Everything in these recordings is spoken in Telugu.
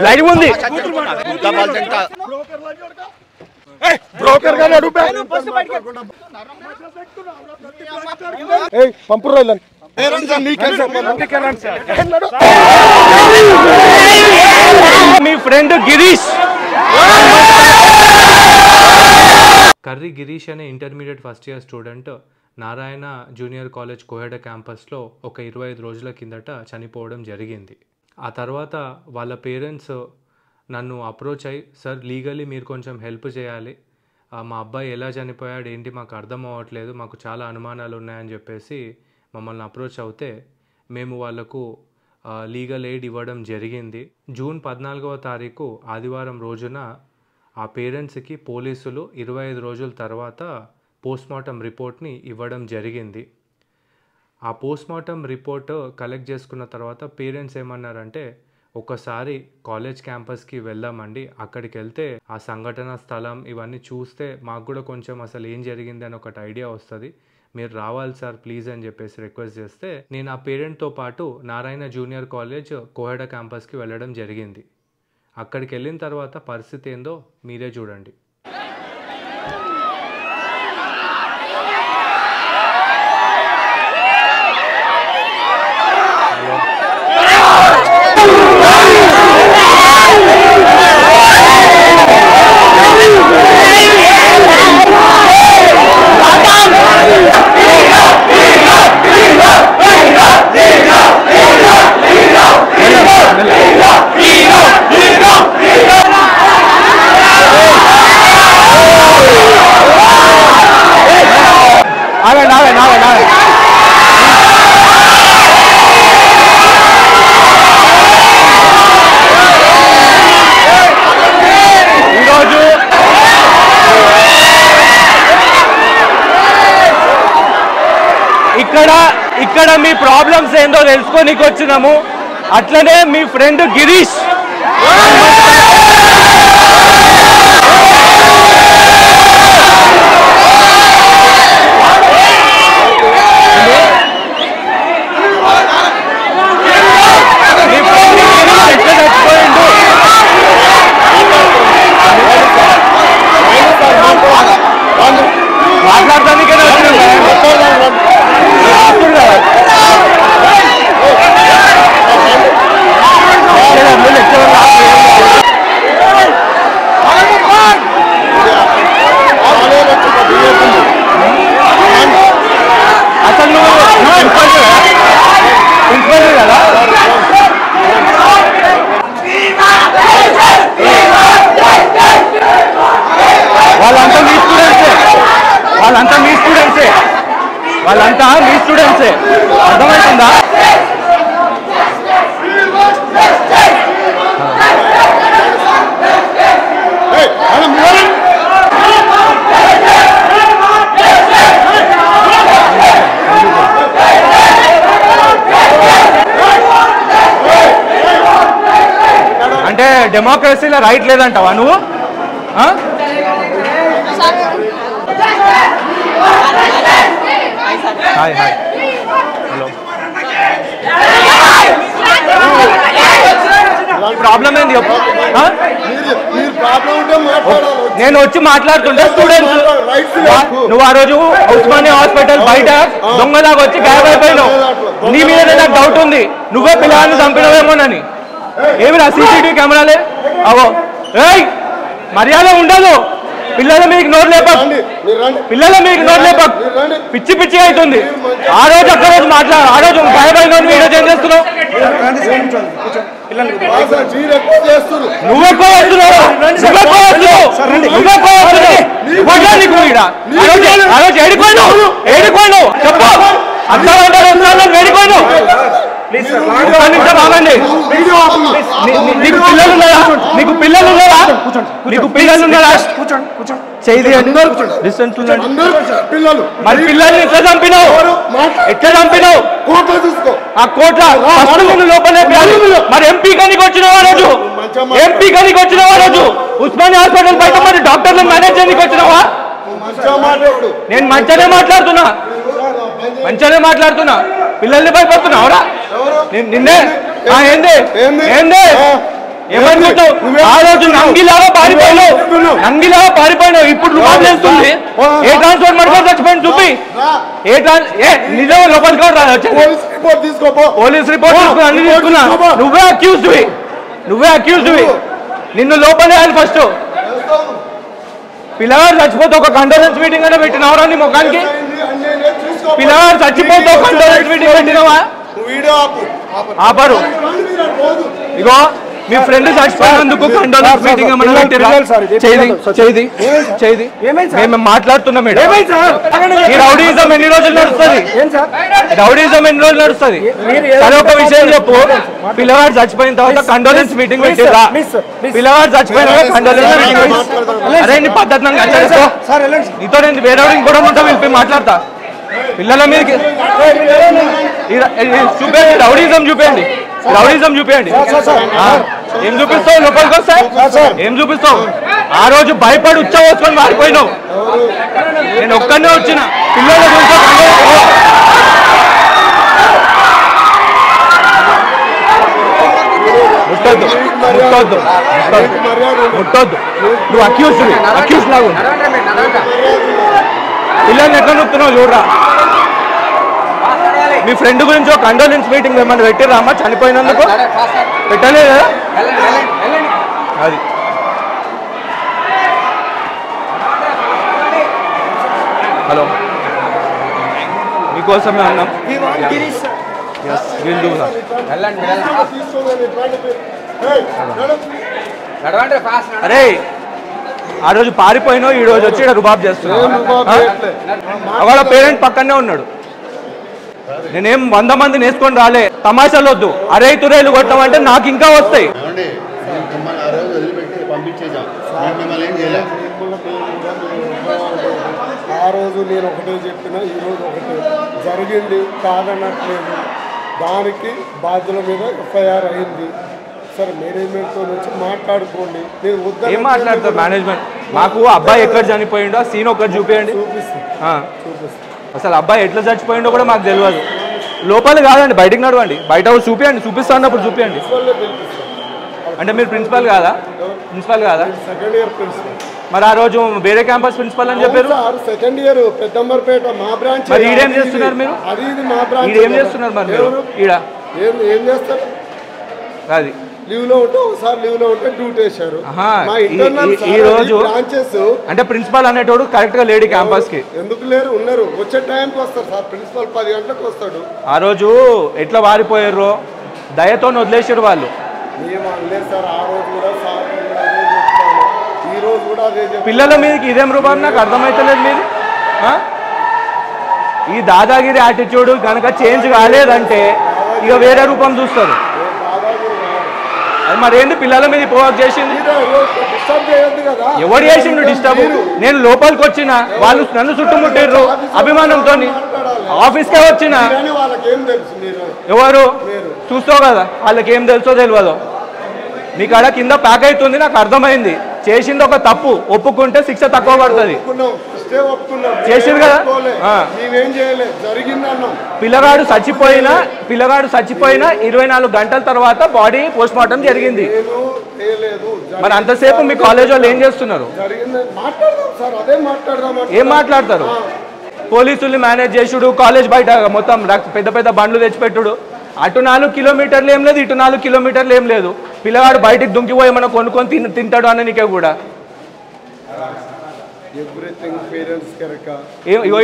లైవ్ ఉంది బ్రోకర్ గాని అడుగు పంపు రోజులని మీ ఫ్రెండ్ గిరీష్ కర్రీ గిరీష్ అనే intermediate first year student Narayana junior college Koheda క్యాంపస్లో ఒక 25 రోజుల కిందట చనిపోవడం జరిగింది. ఆ తర్వాత వాళ్ళ పేరెంట్స్ నన్ను అప్రోచ్ అయ్యి, సార్ లీగలీ మీరు కొంచెం హెల్ప్ చేయాలి, మా అబ్బాయి ఎలా చనిపోయాడు ఏంటి మాకు అర్థం అవ్వట్లేదు, మాకు చాలా అనుమానాలు ఉన్నాయని చెప్పేసి మమ్మల్ని అప్రోచ్ అవుతే మేము వాళ్ళకు లీగల్ ఎయిడ్ ఇవ్వడం జరిగింది. జూన్ 14వ తారీఖు ఆదివారం రోజున ఆ పేరెంట్స్కి పోలీసులు 25 రోజుల తర్వాత పోస్ట్మార్టం రిపోర్ట్ని ఇవ్వడం జరిగింది. ఆ పోస్ట్మార్టం రిపోర్ట్ కలెక్ట్ చేసుకున్న తర్వాత పేరెంట్స్ ఏమన్నారంటే, ఒకసారి కాలేజ్ క్యాంపస్కి వెళ్దామండి, అక్కడికి వెళ్తే ఆ సంఘటన స్థలం ఇవన్నీ చూస్తే మాకు కూడా కొంచెం అసలు ఏం జరిగింది అని ఒకటి ఐడియా వస్తుంది, మీరు రావాలి సార్ ప్లీజ్ అని చెప్పేసి రిక్వెస్ట్ చేస్తే నేను ఆ పేరెంట్తో పాటు నారాయణ జూనియర్ కాలేజ్ కోహెడ క్యాంపస్కి వెళ్ళడం జరిగింది. అక్కడికి వెళ్ళిన తర్వాత పరిస్థితి ఏందో మీరే చూడండి. ఇక్కడ మీ ప్రాబ్లమ్స్ ఏందో తెలుసుకోనికి వచ్చినాము. అట్లనే మీ ఫ్రెండ్ గిరీష్ మాట్లాడటానికే అసలు ప్రిన్సిపల్ కదా. వాళ్ళంతా మీ స్టూడెంట్సే అర్థమవుతుందా? అంటే డెమోక్రసీలో రైట్ లేదంటావా నువ్వు? హాయ్ హాయ్ హలో, ప్రాబ్లం ఏంది? నేను వచ్చి మాట్లాడుతుంటే స్టూడెంట్స్, నువ్వు ఆ రోజు ఉస్మానియా హాస్పిటల్ బయట దొంగలాగా వచ్చి గాయబ్ అయిపోయినావు. నీ మీద నాకు డౌట్ ఉంది, నువ్వే పిల్లల్ని చంపినవేమోనని. ఏమి నా సీసీటీవీ కెమెరాలే అవో. ఏయ్ మర్యాద ఉండదు, పిల్లల మీకు నోరు లేపక్, పిచ్చి పిచ్చి అవుతుంది. ఆ రోజు ఒక్క రోజు మాట్లాడు, ఆ రోజు భయపడిన ఈరోజు ఏం చేస్తున్నావు? నువ్వెక్కువ ఆ రోజు ఏడిపోయినావు చెప్పు. అర్థం వేడిపోయినావు. బాగండి, నీకు పిల్లలు ఉన్నారా? చేయి మరి పిల్లల్ని ఎట్లా చంపినావు? ఆ కోట్ల లోపలే. మరి ఎంపీ కనికి వచ్చినావు ఆ రోజు ఉస్మానియా హాస్పిటల్ బయట మరి డాక్టర్లను మేనేజ్ చేయడానికి వచ్చినావా? నేను మంచిగానే మాట్లాడుతున్నా, పిల్లల్ని భయపడుతున్నావురా? నిన్నే ఏంది ఏంది ఏమనుకుంటావు? ఆ రోజు నంగిలాగా పారిపోయినావు ఇప్పుడు రుమాలు చేస్తుంది. ఏ ట్రాన్స్పోర్ట్ మర్చిపోయి చచ్చిపోయింది చూపి. నిజం లోపలికి పోలీస్ రిపోర్ట్ అన్ని తీసుకున్నా. నువ్వే అక్యూజ్డ్వి. నిన్ను లోపలేయాలి ఫస్ట్. పిల్లగాడు చచ్చిపోతే ఒక కండోలెన్స్ మీటింగ్ అయినా పెట్టినవరా నీ ముఖానికి? పిల్లగాడు చచ్చిపోతే ఒక కండోలెన్స్ మీటింగ్ పెట్టినవా? ఆపరు. ఇగో మీ ఫ్రెండ్ చచ్చిపోయినందుకు కండోలెన్స్ మీటింగ్ ఏమన్నా పెట్టిరా? చేది మేము మాట్లాడుతున్నాం మేడం. ఈ రౌడీజం ఎన్ని రోజులు నడుస్తుంది? సరే ఒక విషయం చెప్పు. పిల్లవాడు చచ్చిపోయిన తర్వాత కండోలెన్స్ మీటింగ్ పెట్టిరా? పిల్లవాడు చచ్చిపోయిన కండోలెన్స్ మీటింగ్ అరే నీ పద్ధతి నీతో నేను వేరే కూడా ఉంటా వెళ్ళి మాట్లాడతా. పిల్లల మీదకి చూపండి, రౌడీజం చూపండి. ఏం చూపిస్తావు? లోపలికి వస్తాయి ఏం చూపిస్తావు? ఆ రోజు భయపడి ఉచ్చవోసుకొని మారిపోయినావు. నేను ఒక్కనే వచ్చిన పిల్లల గురించి ముట్టొద్దు. నువ్వు అక్యూజ్ లాగా పిల్లల్ని ఎట్లా నొక్కుతున్నావు చూడరా. మీ ఫ్రెండ్ గురించి ఒక కండోలెన్స్ మీటింగ్ ఏమన్నా పెట్టిరా అమ్మ చనిపోయినందుకు? పెట్టలేదు కదా అది. హలో మీకోసమే అన్నాం. అరే ఆ రోజు పారిపోయినావు, ఈ రోజు వచ్చి రుబాబ్ చేస్తున్నావు. వాళ్ళ పేరెంట్ పక్కనే ఉన్నాడు. నేనేం 100 మందిని వేసుకొని రాలే. తమాషాలు వద్దు. అరే తురేలు కొట్టామంటే నాకు ఇంకా వస్తాయి. ఆ రోజు నేను ఒకటే చెప్పిన, ఈరోజు ఒకటే జరిగింది కాదనట్లేదు. దానికి బాధ్యుల మీద ఎఫ్ఐఆర్ అయింది. సరే మేనేజ్మెంట్తో వచ్చి మాట్లాడుకోండి. నేను ఏం మాట్లాడతారు మేనేజ్మెంట్? మాకు అబ్బాయి ఎక్కడ చనిపోయిండో ఆ సీన్ ఒకటి చూపించండి. అసలు అబ్బాయి ఎట్లా చచ్చిపోయిండో కూడా మాకు తెలియదు. లోపల కాదండి, బయటకు నడవండి. బయట చూపించండి, చూపిస్తా అన్నప్పుడు చూపించండి. అంటే మీరు ప్రిన్సిపల్ కాదా? Second year principal. మరి ఆ రోజు వేరే క్యాంపస్ ప్రిన్సిపల్ అని చెప్పారు. సెకండ్ ఇయర్ పెద్దంబర్పేట మా బ్రాంచ్. మరి ఈడేం చేస్తున్నారు మీరు? అది మా బ్రాంచ్. ఏం చేస్తున్నారు మరి మీరు ఈడ? ఏం చేస్తారు? అది లీవ్ లో ఉంటే ఒకసారి లీవ్ లో ఉంటే డ్యూటీ వేశారు. ఈ రోజు అంటే ప్రిన్సిపల్ అనేటోడు కరెక్ట్ గా లేడు క్యాంపస్ కి. ఎందుకు లేరు? ఉన్నారు. వచ్చే టైంకి వస్తారు సార్. ప్రిన్సిపల్ 10 గంటలకు వస్తాడు. ఆ రోజు ఎట్లా వారిపోయారు? దయతో వదిలేసారు వాళ్ళు. మేము అనలేదు సార్. ఆ రోజు కూడా సార్ ఈ రోజు కూడా అదే చెప్పారు. పిల్లల మీదకి ఇదేం రూపం నాకు అర్థమైతలేదు మీది. ఈ దాదాగిరి యాటిట్యూడ్ కనుక చేంజ్ కాలేదంటే ఇక వేరే రూపం చూస్తారు. అది మరేంది పిల్లల మీద పోవాక్ చేసింది? ఎవరు చేసిండు డిస్టర్బ్? నేను లోపలికి వచ్చిన, వాళ్ళు నన్ను చుట్టుముట్టిర్రు అభిమానంతో. ఆఫీస్కే వచ్చిన. ఎవరు చూస్తావు కదా, వాళ్ళకి ఏం తెలుసో తెలియదు. మీ కాడ కింద ప్యాక్ అవుతుంది, నాకు అర్థమైంది. చేసింది ఒక తప్పు, ఒప్పుకుంటే శిక్ష తక్కువ పడుతుంది. చేసింది కదా. పిల్లగాడు చచ్చిపోయినా 24 గంటల తర్వాత బాడీ పోస్ట్ మార్టం జరిగింది. మరి అంతసేపు మీ కాలేజ్ వాళ్ళు ఏం చేస్తున్నారు? ఏం మాట్లాడతారు? పోలీసుల్ని మేనేజ్ చేసుడు, కాలేజ్ బయట మొత్తం పెద్ద పెద్ద బండ్లు తెచ్చిపెట్టుడు. అటు 4 కిలోమీటర్లు ఏం లేదు, ఇటు 4 కిలోమీటర్లు ఏం లేదు. పిల్లగాడు బయటికి దుంకిపోయి ఏమన్నా కొనుక్కొని తింటాడు అని నీకే కూడా.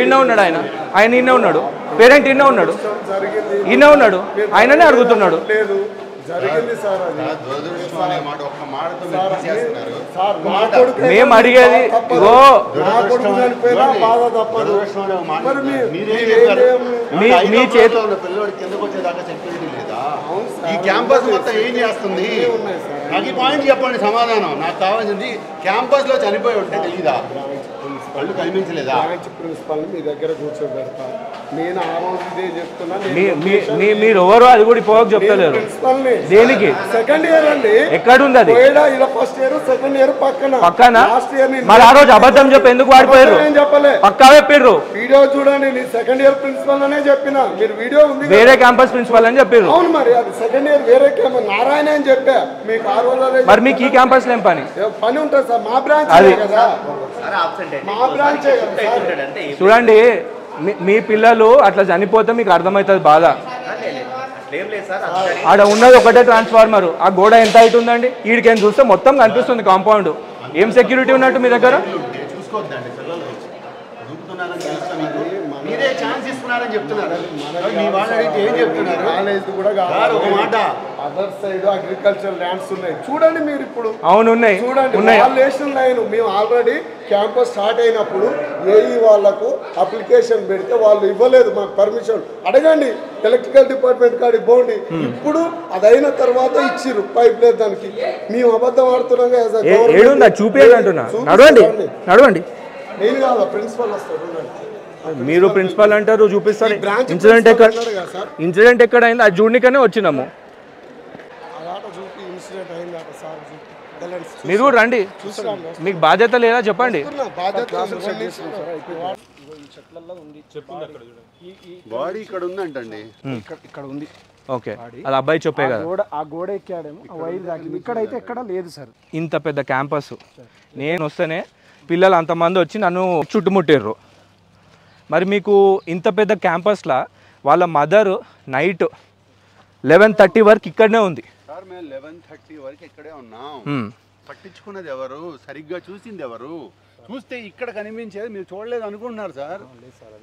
ఇన్నే ఉన్నాడు ఆయన ఇన్నే ఉన్నాడు. పేరెంట్ ఇన్నే ఉన్నాడు, ఆయననే అడుగుతున్నాడు. మేము అడిగేది ఇగో మీ చేతి ఈ క్యాంపస్ మొత్తం ఏం చేస్తుంది? నాకు ఈ పాయింట్ చెప్పండి, సమాధానం నాకు కావాల్సింది. క్యాంపస్ లో చనిపోయి ఉంటే తెలీదా? వాళ్ళు కనిపించలేదా? బ్రాంచ్ ప్రిన్సిపల్ని మీ దగ్గర కూర్చోబెడతా. నేను ఆ రోజు ఇదే చెప్తున్నా. మీరు ఎవరు అది కూడా ఇప్పుడు చెప్తలేరు. ప్రిన్సిపల్ని దేనికి? సెకండ్ ఇయర్ అండి. ఎక్కడుంది అది? ఇలా ఫస్ట్ ఇయర్ సెకండ్ ఇయర్ పక్కన లాస్ట్ ఇయర్. మరి ఆ రోజు అబద్ధం చెప్పి ఎందుకు వాడిపోయారు? చెప్పలే, పక్కా చెప్పారు. వీడియో చూడండి. నేను సెకండ్ ఇయర్ ప్రిన్సిపల్ అనే చెప్పిన. మీరు వీడియో ఉంది, వేరే క్యాంపస్ ప్రిన్సిపల్ అని చెప్పారు. అవును, మరి అది సెకండ్ ఇయర్ వేరే క్యాంపస్ నారాయణ అని చెప్పా మీకు ఆ రోజు. మరి మీకు ఈ క్యాంపస్ లో ఏం పని ఉంటుంది సార్? మా బ్రాంచ్ కదా, మా బ్రాంచ్ చూడండి. మీ పిల్లలు అట్లా చనిపోతే మీకు అర్థమవుతుంది బాధ. ఆడ ఉన్నది ఒకటే ట్రాన్స్ఫార్మర్. ఆ గోడ ఎంత హైట్ ఉందండి? వీడికేం చూస్తే మొత్తం కనిపిస్తుంది కాంపౌండ్. ఏం సెక్యూరిటీ ఉన్నట్టు మీ దగ్గర? చూసుకోవద్దండి, పిల్లలు మీరే ఛాన్స్ ఇస్తున్నారని చెప్తున్నారు. మీ వాళ్ళు అడిగితే ఏం చెప్తున్నారు? కాలేజ్ కూడా సార్ ఒక మాట, అదర్ సైడ్ అగ్రికల్చర్ ల్యాండ్స్ ఉన్నాయి చూడండి మీరు. ఇప్పుడు అవును ఉన్నాయి, చూడండి. ఉన్నాయి. నేషనల్ లైన్ మేము ఆల్రెడీ క్యాంపస్ స్టార్ట్ అయినప్పుడు ఏఈ వాళ్ళకు అప్లికేషన్ పెడితే వాళ్ళు ఇవ్వలేదు మాకు పర్మిషన్. అడగండి ఎలక్ట్రికల్ డిపార్ట్మెంట్ కాడికి పోండి. ఇప్పుడు అదైన తర్వాత ఇచ్చిర్రు పైప్ లేదు దానికి. మేము అబద్ధం ఆడుతున్నాం కదా. చూపించండి అంటున్నా. నడవండి నడవండి. నేను కాదు, ప్రిన్సిపల్ వస్తారు. మీరు ప్రిన్సిపల్ అంటారు, చూపిస్తారు. ఇన్సిడెంట్ ఎక్కడ, ఇన్సిడెంట్ ఎక్కడ అయింది అది చూడనికనే వచ్చినాము. మీరు కూడా రండి. మీకు బాధ్యత లేదా చెప్పండి. బాడీ ఇక్కడ ఉందంటండి, ఇక్కడ ఉంది. ఓకే, అది అబ్బాయి చెప్పే కదా. ఆ గోడ ఎక్కాడేమో, ఆ వైర్ తాకింది. ఇక్కడైతే ఎక్కడ లేదు సార్. ఇంత పెద్ద క్యాంపస్ నేను వస్తేనే పిల్లలు అంతమంది వచ్చి నన్ను చుట్టుముట్టారు. మరి మీకు ఇంత పెద్ద క్యాంపస్లో వాళ్ళ మదర్ నైట్ 11:30 వరకు ఇక్కడనే ఉంది. సార్ మేము 11:30 వరకు ఇక్కడే ఉన్నాం. పట్టించుకున్నది ఎవరు? సరిగ్గా చూసింది ఎవరు? చూస్తే ఇక్కడ కనిపించేది మీరు చూడలేదు అనుకుంటున్నారు సార్.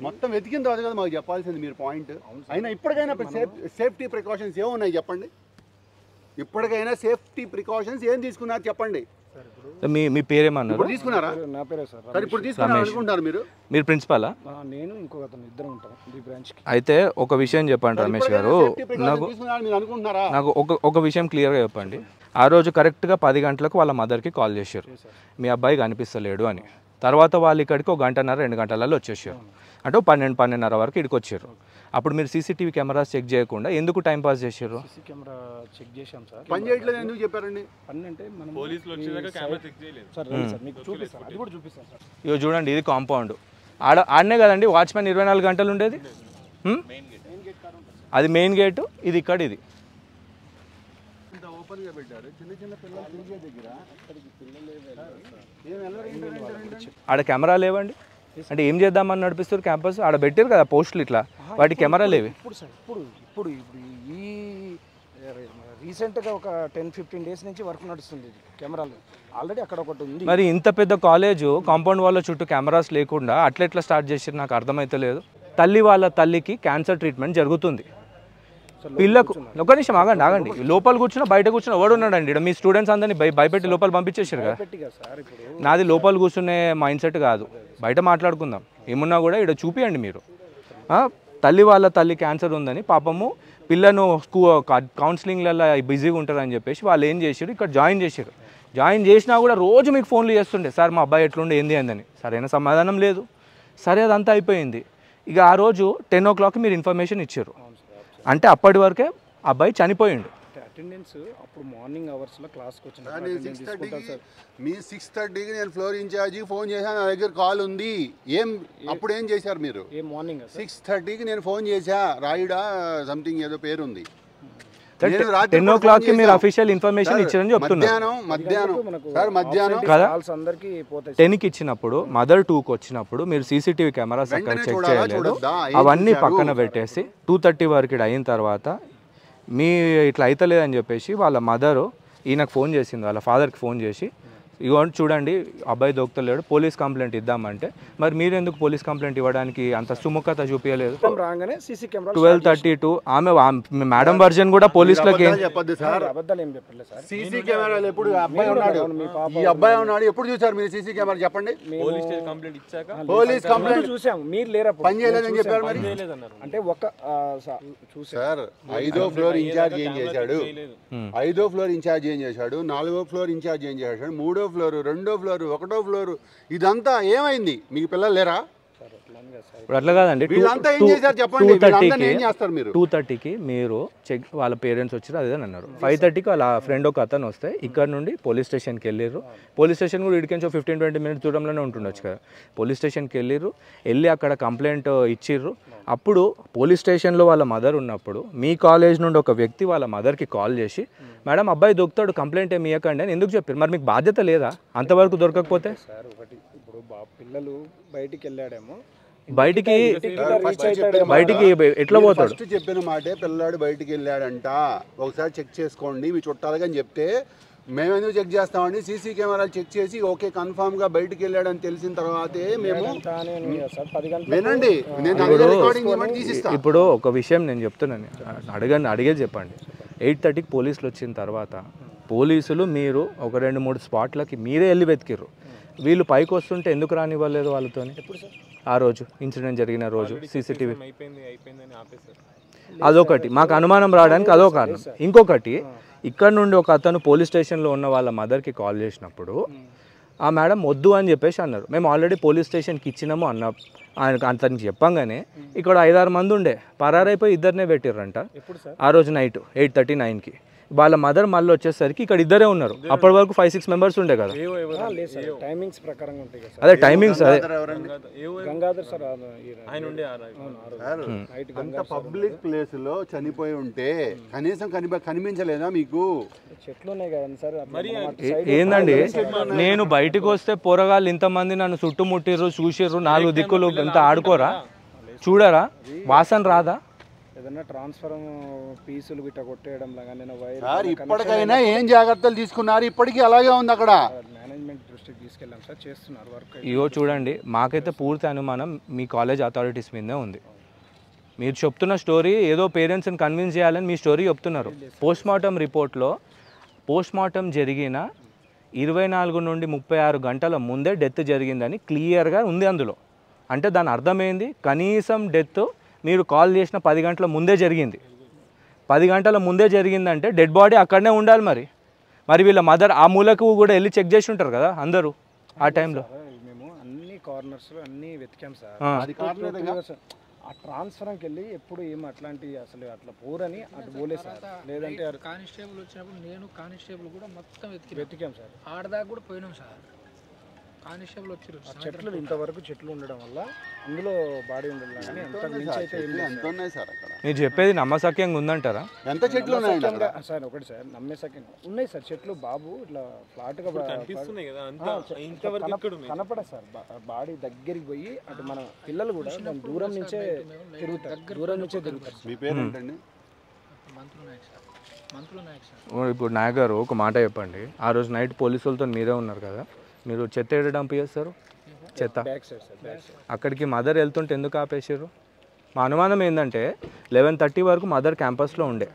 మొత్తం వెతికిన తర్వాత కదా మాకు చెప్పాల్సింది మీరు పాయింట్. అయినా ఇప్పటికైనా సేఫ్టీ ప్రికాషన్స్ ఏమున్నాయి చెప్పండి. ఇప్పటికైనా సేఫ్టీ ప్రికాషన్స్ ఏం తీసుకున్నారు చెప్పండి. మీ పేరేమన్నారు? తీసుకున్నారా? నా పేరే సార్. సార్ ఇప్పుడు తీసుకున్నారు అనుకుంటారు మీరు? మీరు ప్రిన్సిపాలా? నేను ఇంకొక అతను ఇద్దరు ఉంటాం ఈ బ్రాంచ్కి. అయితే ఒక విషయం చెప్పండి రమేష్ గారు. నాకు ఒక విషయం క్లియర్గా చెప్పండి. ఆ రోజు కరెక్ట్గా 10 గంటలకు వాళ్ళ మదర్కి కాల్ చేశారు, మీ అబ్బాయి కనిపిస్తలేడు అని. తర్వాత వాళ్ళు ఇక్కడికి 1 గంటన్నర 2 గంటలలో వచ్చేసారు. అంటే 12-12:30 వరకు ఇక్కడికి వచ్చారు. అప్పుడు మీరు సీసీటీవీ కెమెరాస్ చెక్ చేయకుండా ఎందుకు టైం పాస్ చేశారు? కెమెరా చెక్ చేశాం సార్. పని చేయట్లేదు ఎందుకు చెప్పారండి? పని అంటే మనం పోలీసులు వచ్చేదాకా కెమెరా చెక్ చేయలేదు సార్. మీకు చూపిస్తాను, అది కూడా చూపిస్తాను సార్. ఇగో చూడండి, ఇది కాంపౌండ్. ఆడనే కదండి వాచ్మెన్ 24 గంటలు ఉండేది. అది మెయిన్ గేటు, ఇది ఇక్కడ. ఇది ఓపెన్గా పెట్టారు. చిన్న చిన్న పిల్లలు తిరిగే దగ్గర ఆడ కెమెరా లేవండి. అంటే ఏం చేద్దామని నడిపిస్తారు క్యాంపస్? ఆడ పెట్టారు కదా పోస్టులు, ఇట్లా వాటి కెమెరా లేవి. ఇప్పుడు సార్ ఇప్పుడు ఈ రీసెంట్గా ఒక 10-15 డేస్ నుంచి వర్క్ నడుస్తుంది కెమెరాలు. ఆల్రెడీ అక్కడ ఒకటి ఉంది. మరి ఇంత పెద్ద కాలేజ్ కాంపౌండ్ వాళ్ళ చుట్టూ కెమెరాస్ లేకుండా అట్లెట్లా స్టార్ట్ చేసారు నాకు అర్థమైతలేదు. వాళ్ళ తల్లికి క్యాన్సర్ ట్రీట్మెంట్ జరుగుతుంది. పిల్లకు ఒక నిమిషం ఆగండి. లోపల కూర్చున్నా బయట కూర్చున్నా ఎవడు ఉన్నాడండి? ఇక్కడ మీ స్టూడెంట్స్ అందరినీ భయపెట్టి లోపల పంపించేసారు కదా. నాది లోపల కూర్చునే మైండ్ సెట్ కాదు, బయట మాట్లాడుకుందాం. ఏమున్నా కూడా ఇక్కడ చూపియండి మీరు. వాళ్ళ తల్లి క్యాన్సర్ ఉందని పాపము పిల్లను కౌన్సిలింగ్లలో బిజీగా ఉంటారని చెప్పేసి వాళ్ళు ఏం చేశారు, ఇక్కడ జాయిన్ చేసినా కూడా రోజు మీకు ఫోన్లు చేస్తుండే, సార్ మా అబ్బాయి ఎట్లుండే ఏంది అందని. సరైన సమాధానం లేదు. సరే, అదంతా అయిపోయింది. ఇక ఆ రోజు 10 o'clock మీరు ఇన్ఫర్మేషన్ ఇచ్చారు. అంటే అప్పటి వరకే అబ్బాయి చనిపోయిండు. అటెండెన్స్ అప్పుడు మార్నింగ్ అవర్స్లో క్లాస్కి వచ్చిన మీ 6:30కి నేను ఫ్లోర్ ఇన్ఛార్జికి ఫోన్ చేశాను, నా దగ్గర కాల్ ఉంది. అప్పుడు ఏం చేశారు మీరు? 6:30కి నేను ఫోన్ చేశా, రాయుడా సంథింగ్ ఏదో పేరు ఉంది. 10 o'clock మీరు అఫీషియల్ ఇన్ఫర్మేషన్ ఇచ్చారని చెప్తున్నారు. మధ్యాహ్నం కదా 10కి ఇచ్చినప్పుడు మదర్ 2కి వచ్చినప్పుడు మీరు సీసీటీవీ కెమెరాస్ అక్కడ చెక్ చేయలేదు. అవన్నీ పక్కన పెట్టేసి 2:30 వరకు అయిన తర్వాత మీ ఇట్లా అవుతలేదని చెప్పేసి వాళ్ళ మదరు ఈయనకు ఫోన్ చేసింది, వాళ్ళ ఫాదర్కి ఫోన్ చేసి ఇగో చూడండి అబ్బాయి దొరుకుతలేడు, పోలీస్ కంప్లైంట్ ఇద్దామంటే మరి మీరు ఎందుకు పోలీస్ కంప్లైంట్ ఇవ్వడానికి అంత సుముఖత చూపించలేదు? 12:32 ఆమె మేడం వర్జన్ కూడా పోలీసులకి సీసీ కెమెరాలు ఎప్పుడు అబ్బాయి ఉన్నాడు, ఈ అబ్బాయి ఉన్నాడు, ఎప్పుడు చూసారు మీరు సీసీ కెమెరా చెప్పండి? పోలీస్ కంప్లైంట్ చూసాము, మీరు లేరా పని చేయలేదని చెప్పారు. మరి అంటే ఒక సార్ 5వ ఫ్లోర్ ఇన్ఛార్జ్ ఏం చేశాడు, 5వ ఫ్లోర్ ఇన్ఛార్జ్ ఏం చేశాడు, 4వ ఫ్లోర్ ఇన్ఛార్జ్ ఏం చేశాడు, 3వ ఫ్లోరు, 2వ ఫ్లోరు, 1వ ఫ్లోరు, ఇదంతా ఏమైంది? మీకు పిల్లలు లేరా? ఇప్పుడు అట్లా కాదండి. వీళ్ళంతా ఏం చేశారు చెప్పండి? వీళ్ళందరినీ ఏం చేస్తారు మీరు? 2:30కి మీరు చెక్ వాళ్ళ పేరెంట్స్ వచ్చారు అదేదని అన్నారు. 5:30కి వాళ్ళ ఫ్రెండ్ ఒక అతను వస్తే ఇక్కడ నుండి పోలీస్ స్టేషన్కి వెళ్ళారు. పోలీస్ స్టేషన్ కూడా ఇడికించో 15-20 మినిట్స్ దూరంలోనే ఉంటుండొచ్చు కదా. పోలీస్ స్టేషన్కి వెళ్ళి అక్కడ కంప్లైంట్ ఇచ్చిర్రు. అప్పుడు పోలీస్ స్టేషన్లో వాళ్ళ మదర్ ఉన్నప్పుడు మీ కాలేజ్ నుండి ఒక వ్యక్తి వాళ్ళ మదర్కి కాల్ చేసి, మేడం అబ్బాయి దొరుకుతాడు, కంప్లైంట్ ఏమి ఇవ్వకండి అని ఎందుకు చెప్పారు? మరి మీకు బాధ్యత లేదా అంతవరకు దొరకకపోతే? సార్ ఒకటి ఇప్పుడు పిల్లలు బయటికి వెళ్ళాడేమో, బయటికి ఎట్లా పోతాడు? ఫస్ట్ చెప్పిన మాటే పిల్లాడు బయటికి వెళ్ళాడంట, ఒకసారి చెక్ చేసుకోండి మీ చుట్టాలుగా అని చెప్తే మేము ఎందుకు చెక్ చేస్తామండి? సీసీ కెమెరాలు చెక్ చేసి ఓకే కన్ఫామ్ గా బయటికి వెళ్ళాడని తెలిసిన తర్వాతే మేము వినండి. ఇప్పుడు ఒక విషయం నేను చెప్తున్నాను, అడిగేది చెప్పండి. 8:30కి పోలీసులు వచ్చిన తర్వాత పోలీసులు మీరు ఒక 2-3 స్పాట్లకి మీరే వెళ్ళి వెతికిర్రు. వీళ్ళు పైకి వస్తుంటే ఎందుకు రానివ్వలేదు వాళ్ళతో? ఆ రోజు ఇన్సిడెంట్ జరిగిన రోజు సీసీటీవీ అదొకటి మాకు అనుమానం రావడానికి అదో కారణం. ఇంకొకటి ఇక్కడ నుండి ఒక అతను పోలీస్ స్టేషన్లో ఉన్న వాళ్ళ మదర్కి కాల్ చేసినప్పుడు ఆ మేడం వద్దు అని చెప్పేసి అన్నారు. మేము ఆల్రెడీ పోలీస్ స్టేషన్కి ఇచ్చినాము ఆయనకు అతనికి చెప్పంగానే ఇక్కడ 5-6 మంది ఉండే పరారైపోయి ఇద్దరినే పెట్టిర్రంట. ఆ రోజు నైట్ 8:39కి వాళ్ళ మదర్ మళ్ళీ వచ్చేసరికి ఇక్కడ ఇద్దరే ఉన్నారు. అప్పటి వరకు 5-6 మెంబర్స్ ఉండే కదా. టైమింగ్స్ ప్రకారంగా ఉంటాయి కదా. అదే టైమింగ్స్ అదే గంగాధర్ సార్ అంత పబ్లిక్ ప్లేస్ లో చనిపోయి ఉంటే కనీసం కనిపించలేదా మీకు? చెట్లు ఉన్నాయి కదండి సార్. ఏందండి నేను బయటకు వస్తే పోరగాళ్ళు ఇంతమంది నన్ను చుట్టుముట్టిర్రు, చూసిర్రు, 4 దిక్కులు ఎంత ఆడుకోరా, చూడరా, వాసన రాదా? ఏదన్నా ట్రాన్స్ఫర్ పీసులు గిట్ట కొట్టేయడం లాగా ఇప్పటికైనా ఏం జాగ్రత్తలు తీసుకున్నారు? ఇప్పటికీ అలాగే ఉంది అక్కడ. మేనేజ్మెంట్ దృష్టికి తీసుకెళ్ళాం సార్, చేస్తున్నారు వర్క్. ఇగో చూడండి, మాకైతే పూర్తి అనుమానం మీ కాలేజ్ అథారిటీస్ మీదే ఉంది. మీరు చెప్తున్న స్టోరీ ఏదో పేరెంట్స్ని కన్విన్స్ చేయాలని మీ స్టోరీ చెప్తున్నారు. పోస్ట్మార్టం రిపోర్ట్లో పోస్ట్మార్టం జరిగిన 24 నుండి 36 గంటల ముందే డెత్ జరిగిందని క్లియర్గా ఉంది అందులో. అంటే దాని అర్థమైంది కనీసం డెత్ మీరు కాల్ చేసిన 10 గంటల ముందే జరిగింది. 10 గంటల ముందే జరిగిందంటే డెడ్ బాడీ అక్కడనే ఉండాలి. మరి వీళ్ళ మదర్ ఆ మూలకు కూడా వెళ్ళి చెక్ చేసి ఉంటారు కదా అందరూ ఆ టైంలో. మేము అన్ని కార్నర్స్లో అన్నీ వెతికాం సార్. ఆ ట్రాన్స్ఫర్కి వెళ్ళి ఎప్పుడు ఏమి అట్లాంటి అసలు అట్లా పోరని అటు పోలే సార్. లేదంటే కానిస్టేబుల్ వచ్చినప్పుడు నేను కానిస్టేబుల్ కూడా మొత్తం వెతికాం సార్. ఆడదాకా కూడా పోయినాం సార్. కానిస్టేబుల్ వచ్చారు. చెట్లు ఇంతవరకు చెట్లు ఉండడం వల్ల అందులో బాడీ ఉండడం కానీ ఎంత ఉన్నాయి సార్ అక్కడ? మీరు చెప్పేది నమ్మసక్యంగా ఉందంటారా? ఎంత చెట్లు ఉన్నాయండి సార్? ఒకటి సార్ నమ్మేసక్యం ఉన్నాయి సార్ చెట్లు. బాబు ఇట్లా ఫ్లాట్గా కనపడదు సార్. బాడీ దగ్గరికి పోయి అటు మన పిల్లలు కూడా దూరం నుంచే తిరుగుతారు. మీ పేరు ఏంటండి? ఇప్పుడు నాయక్ గారు ఒక మాట చెప్పండి. ఆ రోజు నైట్ పోలీసులతో మీరే ఉన్నారు కదా, మీరు చెత్త ఏడ డంప్ చేస్తారు? చెత్త అక్కడికి మదర్ వెళ్తుంటే ఎందుకు ఆపేసారు? మా అనుమానం ఏంటంటే 11:30 వరకు మదర్ క్యాంపస్లో ఉండే.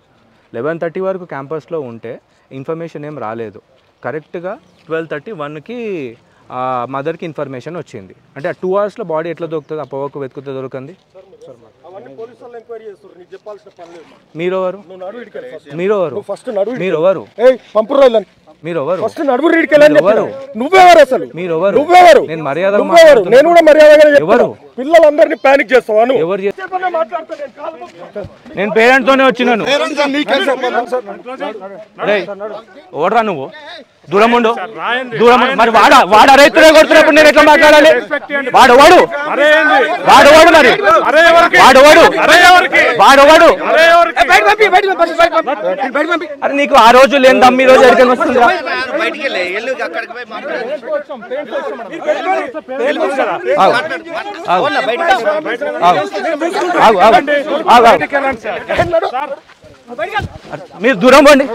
11:30 వరకు క్యాంపస్లో ఉంటే ఇన్ఫర్మేషన్ ఏం రాలేదు. కరెక్ట్గా 12:31కి మదర్కి ఇన్ఫర్మేషన్ వచ్చింది. అంటే ఆ 2 అవర్స్లో బాడీ ఎట్లా దొరుకుతుంది? ఆ పొగకు వెతుకుతే దొరకంది. మీరెవరు? నువ్వెవరు అసలు? నువ్వెవరు? నేను మర్యాద నేను కూడా మర్యాదగా పిల్లలందరినీ పానిక్ చేస్తాను. నేను పేరెంట్ తోనే వచ్చినాను. ఓడరా నువ్వు, దూరం ఉండు. మరి వాడు రైతులే కొడుతున్నప్పుడు నేను ఎట్లా మాట్లాడాలి? వాడు మరి అరే నీకు ఆ రోజు లేని దమ్మి రోజు ఎక్కడికి వస్తుంది? మీరు దూరం పోండి.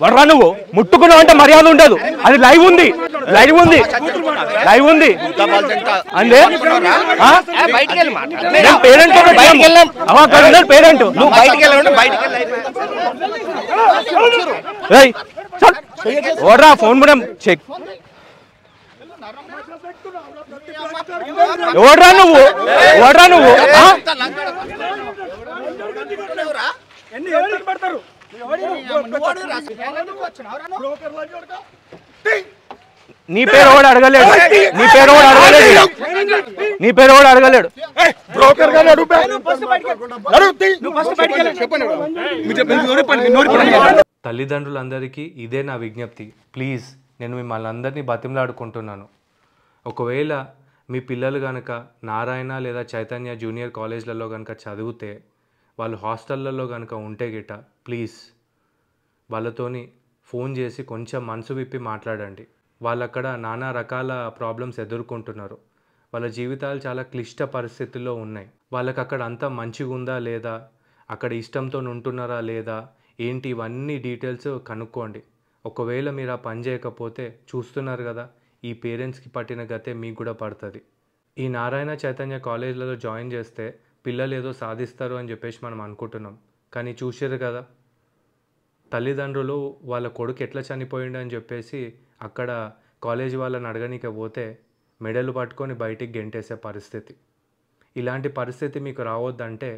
వడరా నువ్వు, ముట్టుకున్నావు అంటే మర్యాద ఉండదు. అది లైవ్ ఉంది అంటే పేరెంట్ ఓడరా ఫోన్ కూడా చెక్. ఓడరా నువ్వు నీ పేరు కూడా అడగలేడు, నీ పేరు కూడా అడగలేడు, నీ పేరు కూడా అడగలేడు. తల్లిదండ్రులందరికీ ఇదే నా విజ్ఞప్తి. ప్లీజ్, నేను మిమ్మల్ని అందరినీ బతిమలాడుకుంటున్నాను. ఒకవేళ మీ పిల్లలు కనుక నారాయణ లేదా చైతన్య జూనియర్ కాలేజ్లలో కనుక చదివితే, వాళ్ళు హాస్టళ్ళల్లో కనుక ఉంటే గిట్ట ప్లీజ్ వాళ్ళతోని ఫోన్ చేసి కొంచెం మనసు విప్పి మాట్లాడండి. వాళ్ళు అక్కడ నానా రకాల ప్రాబ్లమ్స్ ఎదుర్కొంటున్నారు. వాళ్ళ జీవితాలు చాలా క్లిష్ట పరిస్థితుల్లో ఉన్నాయి. వాళ్ళకి అక్కడ అంతా మంచిగా ఉందా లేదా, అక్కడ ఇష్టంతో ఉంటున్నారా లేదా ఏంటి, ఇవన్నీ డీటెయిల్స్ కనుక్కోండి. ఒకవేళ మీరు ఆ పని చేయకపోతే చూస్తున్నారు కదా, ఈ పేరెంట్స్కి పట్టిన గతే మీకు కూడా పడుతుంది. ఈ నారాయణ చైతన్య కాలేజ్లలో జాయిన్ చేస్తే పిల్లలు ఏదో సాధిస్తారు అని చెప్పేసి మనం అనుకుంటున్నాం. కానీ చూసారు కదా, తల్లిదండ్రులు వాళ్ళ కొడుకు ఎట్లా చనిపోయిండు అని చెప్పేసి అక్కడ కాలేజీ వాళ్ళని అడగనీక పోతే మెడలు పట్టుకొని బయటికి గెంటేసే పరిస్థితి. ఇలాంటి పరిస్థితి మీకు రావద్దంటే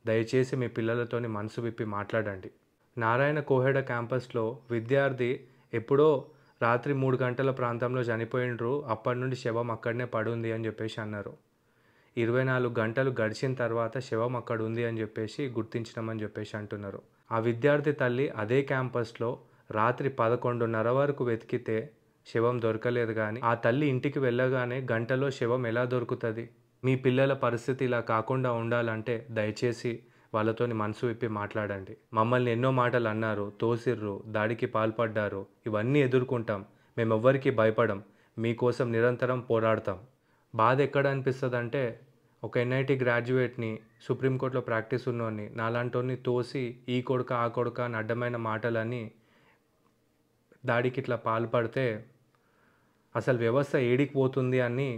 దయచేసి మీ పిల్లలతోని మనసు విప్పి మాట్లాడండి. నారాయణ కోహెడ క్యాంపస్లో విద్యార్థి ఎప్పుడో రాత్రి 3 గంటల ప్రాంతంలో చనిపోయిండ్రు, అప్పటి నుండి శవం అక్కడనే పడుంది అని చెప్పేసి అన్నారు. 24 గంటలు గడిచిన తర్వాత శవం అక్కడ ఉంది అని చెప్పేసి గుర్తించినామని చెప్పేసి అంటున్నారు. ఆ విద్యార్థి తల్లి అదే క్యాంపస్లో రాత్రి 11:30 వరకు వెతికితే శవం దొరకలేదు. కానీ ఆ తల్లి ఇంటికి వెళ్ళగానే గంటలో శవం ఎలా దొరుకుతుంది? మీ పిల్లల పరిస్థితి ఇలా కాకుండా ఉండాలంటే దయచేసి వాళ్ళతోని మనసు విప్పి మాట్లాడండి. మమ్మల్ని ఎన్నో మాటలు అన్నారు, తోసిర్రు, దాడికి పాల్పడ్డారు, ఇవన్నీ ఎదుర్కొంటాం, మేమెవ్వరికీ భయపడం, మీకోసం నిరంతరం పోరాడతాం. బాధ ఎక్కడ అనిపిస్తుంది అంటే, ఒక ఎన్ఐటి గ్రాడ్యుయేట్ని, సుప్రీంకోర్టులో ప్రాక్టీస్ ఉన్నోని, నాలాంటోని తోసి ఈ కొడుక ఆ కొడుక అని అడ్డమైన మాటలని దాడికి ఇట్లా పాల్పడితే అసలు వ్యవస్థ ఏడికి పోతుంది అని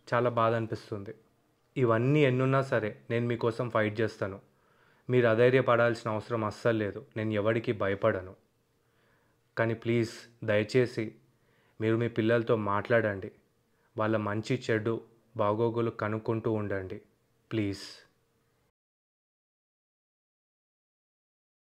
చాలా బాధ అనిపిస్తుంది. ఇవన్నీ ఎన్నున్నా సరే నేను మీకోసం ఫైట్ చేస్తాను. మీరు అధైర్యపడాల్సిన అవసరం అస్సలు లేదు. నేను ఎవరికి భయపడను. కానీ ప్లీజ్ దయచేసి మీరు మీ పిల్లలతో మాట్లాడండి. వాళ్ళ మంచి చెడు బాగోగులు కనుక్కుంటూ ఉండండి ప్లీజ్.